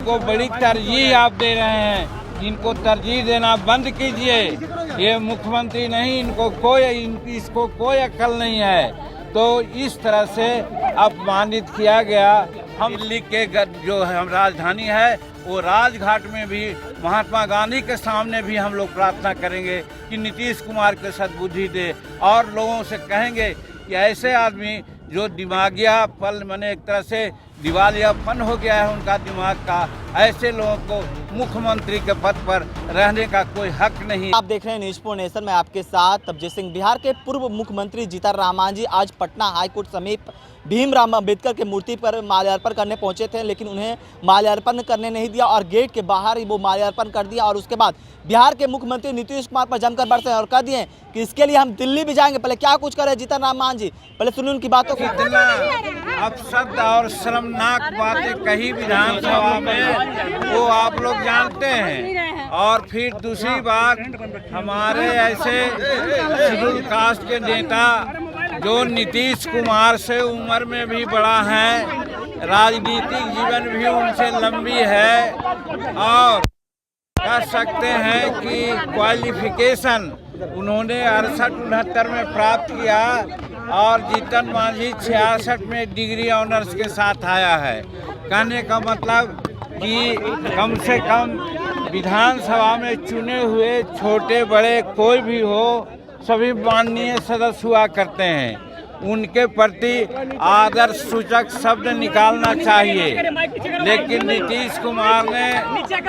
को बड़ी तरजीह आप दे रहे हैं, इनको तरजीह देना बंद कीजिए। ये मुख्यमंत्री नहीं, इसको कोई अक्ल नहीं है। तो इस तरह से अपमानित किया गया। हम दिल्ली के जो हम राजधानी है वो राजघाट में भी महात्मा गांधी के सामने भी हम लोग प्रार्थना करेंगे कि नीतीश कुमार को सद्बुद्धि दे, और लोगों से कहेंगे कि ऐसे आदमी जो दिमागिया पल माने एक तरह से दिवालियापन हो गया है उनका दिमाग का, ऐसे लोगों को मुख्यमंत्री के पद पर रहने का कोई हक नहीं। आप देख रहे हैं न्यूज़ नेशन में आपके साथ तबजीत सिंह। बिहार के पूर्व मुख्यमंत्री जीतन मांझी आज पटना हाईकोर्ट समीप भीमराव अंबेडकर की मूर्ति पर माल्यार्पण करने पहुंचे थे, लेकिन उन्हें माल्यार्पण करने नहीं दिया और गेट के बाहर ही वो माल्यार्पण कर दिया। और उसके बाद बिहार के मुख्यमंत्री नीतीश कुमार पर जमकर बरसे और कह दिए कि इसके लिए हम दिल्ली भी जाएंगे। पहले क्या कुछ करे जीतन मांझी, पहले सुनिए उनकी बातों को। कितना अपशब्द और शर्मनाक बातें कही विधानसभा में वो आप लोग जानते हैं। और फिर दूसरी बात, हमारे ऐसे शेड्यूल कास्ट के नेता जो नीतीश कुमार से उम्र में भी बड़ा है, राजनीतिक जीवन भी उनसे लंबी है, और कह सकते हैं कि क्वालिफिकेशन उन्होंने 68-69 में प्राप्त किया और जीतन मांझी 66 में डिग्री ऑनर्स के साथ आया है। कहने का मतलब कि कम से कम विधानसभा में चुने हुए छोटे बड़े कोई भी हो, सभी माननीय सदस्य हुआ करते हैं। उनके प्रति आदर सूचक शब्द निकालना चाहिए, लेकिन नीतीश कुमार ने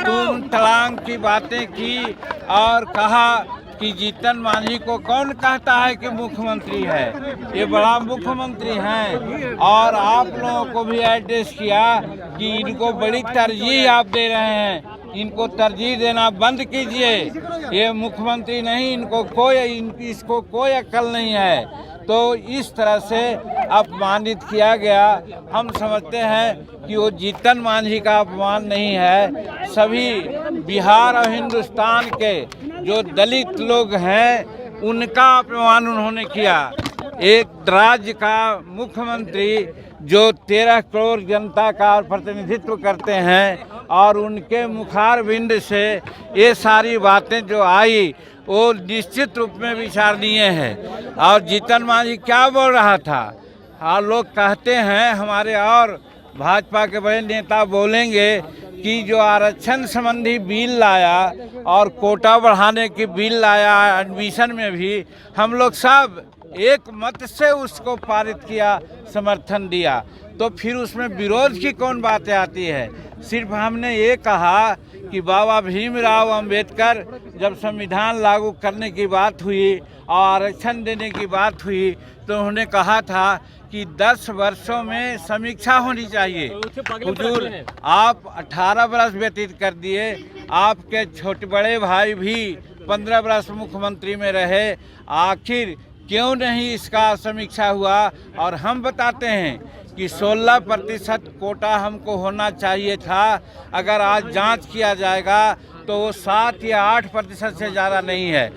तुम तड़ांग की बातें की और कहा कि जीतन मांझी को कौन कहता है कि मुख्यमंत्री है, ये बड़ा मुख्यमंत्री हैं। और आप लोगों को भी एड्रेस किया कि इनको बड़ी तरजीह आप दे रहे हैं, इनको तरजीह देना बंद कीजिए। ये मुख्यमंत्री नहीं, इसको कोई अक्ल नहीं है। तो इस तरह से अपमानित किया गया। हम समझते हैं कि वो जीतन मांझी का अपमान नहीं है, सभी बिहार और हिंदुस्तान के जो दलित लोग हैं उनका अपमान उन्होंने किया। एक राज्य का मुख्यमंत्री जो 13 करोड़ जनता का प्रतिनिधित्व करते हैं, और उनके मुखारबिंद से ये सारी बातें जो आई वो निश्चित रूप में विचारणीय है। और जीतन मांझी क्या बोल रहा था, हाँ लोग कहते हैं हमारे और भाजपा के बड़े नेता बोलेंगे कि जो आरक्षण संबंधी बिल लाया और कोटा बढ़ाने की बिल लाया, एडमिशन में भी हम लोग सब एक मत से उसको पारित किया, समर्थन दिया, तो फिर उसमें विरोध की कौन बातें आती है। सिर्फ हमने ये कहा कि बाबा भीमराव अंबेडकर जब संविधान लागू करने की बात हुई और आरक्षण देने की बात हुई तो उन्होंने कहा था कि 10 वर्षों में समीक्षा होनी चाहिए। हुजूर आप 18 वर्ष व्यतीत कर दिए, आपके छोटे बड़े भाई भी 15 वर्ष मुख्यमंत्री में रहे, आखिर क्यों नहीं इसका समीक्षा हुआ। और हम बताते हैं कि 16% कोटा हमको होना चाहिए था। अगर आज जांच किया जाएगा तो वो 7 या 8% से ज़्यादा नहीं है।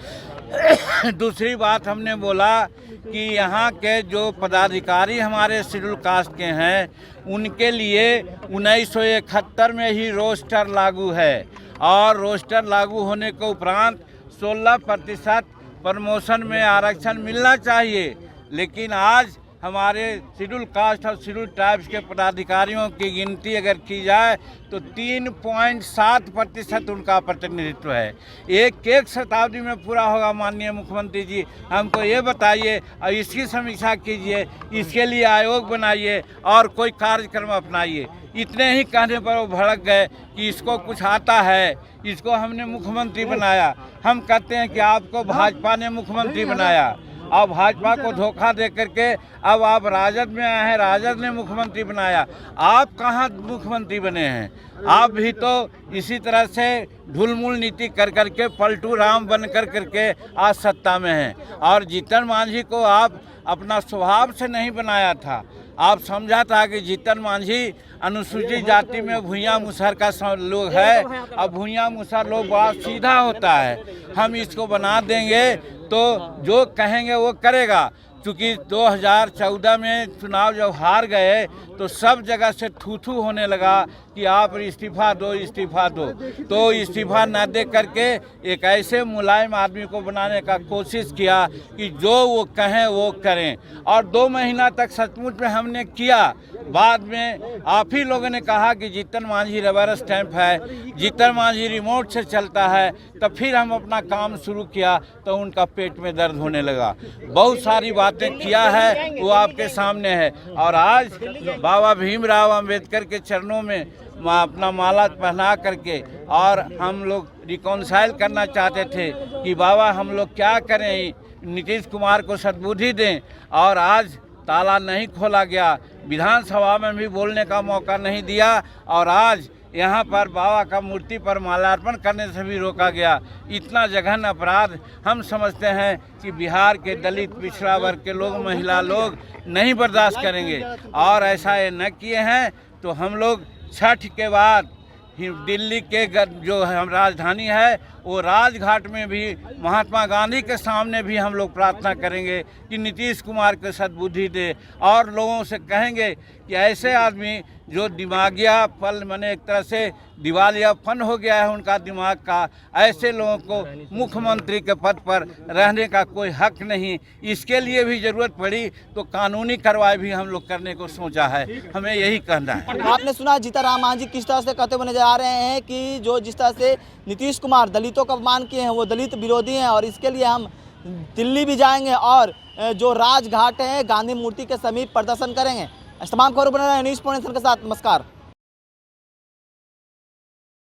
दूसरी बात हमने बोला कि यहाँ के जो पदाधिकारी हमारे शेड्यूल कास्ट के हैं उनके लिए 1971 में ही रोस्टर लागू है, और रोस्टर लागू होने के उपरांत 16% प्रमोशन में आरक्षण मिलना चाहिए। लेकिन आज हमारे शेड्यूल कास्ट और शेड्यूल ट्राइब्स के पदाधिकारियों की गिनती अगर की जाए तो 3.7% उनका प्रतिनिधित्व है। एक शताब्दी में पूरा होगा। माननीय मुख्यमंत्री जी हमको ये बताइए और इसकी समीक्षा कीजिए, इसके लिए आयोग बनाइए और कोई कार्यक्रम अपनाइए। इतने ही कहने पर वो भड़क गए कि इसको कुछ आता है, इसको हमने मुख्यमंत्री बनाया। हम कहते हैं कि आपको भाजपा ने मुख्यमंत्री बनाया, अब भाजपा को धोखा दे करके अब आप राजद में आए हैं, राजद ने मुख्यमंत्री बनाया। आप कहाँ मुख्यमंत्री बने हैं? आप भी तो इसी तरह से ढुलमुल नीति कर करके पलटू राम बन कर करके आज सत्ता में हैं। और जीतन मांझी को आप अपना स्वभाव से नहीं बनाया था। आप समझा था कि जीतन मांझी अनुसूचित जाति में भूया मुसहर का लोग है, अब भूया मुसहर लोग बड़ा सीधा होता है, हम इसको बना देंगे तो जो कहेंगे वो करेगा। चूँकि 2014 में चुनाव जब हार गए तो सब जगह से थू होने लगा कि आप इस्तीफा दो। तो इस्तीफा न दे करके एक ऐसे मुलायम आदमी को बनाने का कोशिश किया कि जो वो कहें वो करें, और 2 महीना तक सचमुच में हमने किया। बाद में आप ही लोगों ने कहा कि जीतन मांझी रबर स्टैंप है, जीतन मांझी रिमोट से चलता है, तब फिर हम अपना काम शुरू किया तो उनका पेट में दर्द होने लगा। बहुत सारी बातें किया है वो आपके सामने है। और आज बाबा भीमराव अंबेडकर के चरणों में अपना माला पहना करके और हम लोग रिकॉन्साइल करना चाहते थे कि बाबा हम लोग क्या करें, नीतीश कुमार को सद्बुद्धि दें। और आज ताला नहीं खोला गया, विधानसभा में भी बोलने का मौका नहीं दिया, और आज यहाँ पर बाबा का मूर्ति पर माल्यार्पण करने से भी रोका गया। इतना जघन अपराध हम समझते हैं कि बिहार के दलित पिछड़ा वर्ग के लोग, महिला लोग नहीं बर्दाश्त करेंगे। और ऐसा ये न किए हैं तो हम लोग छठ के बाद दिल्ली के जो हम राजधानी है वो राजघाट में भी महात्मा गांधी के सामने भी हम लोग प्रार्थना करेंगे कि नीतीश कुमार को सद्बुद्धि दे, और लोगों से कहेंगे कि ऐसे आदमी जो दिमागिया पल माने एक तरह से दिवालियापन हो गया है उनका दिमाग का, ऐसे लोगों को मुख्यमंत्री के पद पर रहने का कोई हक नहीं। इसके लिए भी ज़रूरत पड़ी तो कानूनी कार्रवाई भी हम लोग करने को सोचा है, हमें यही कहना है। आपने सुना जीतन मांझी किस तरह से कहते हुए नजर आ रहे हैं कि जो जिस तरह से नीतीश कुमार दलितों का अपमान किए हैं वो दलित विरोधी हैं, और इसके लिए हम दिल्ली भी जाएंगे और जो राजघाट है गांधी मूर्ति के समीप प्रदर्शन करेंगे। तमाम खबरों बने रहे न्यूज़ पॉइंट के साथ। नमस्कार।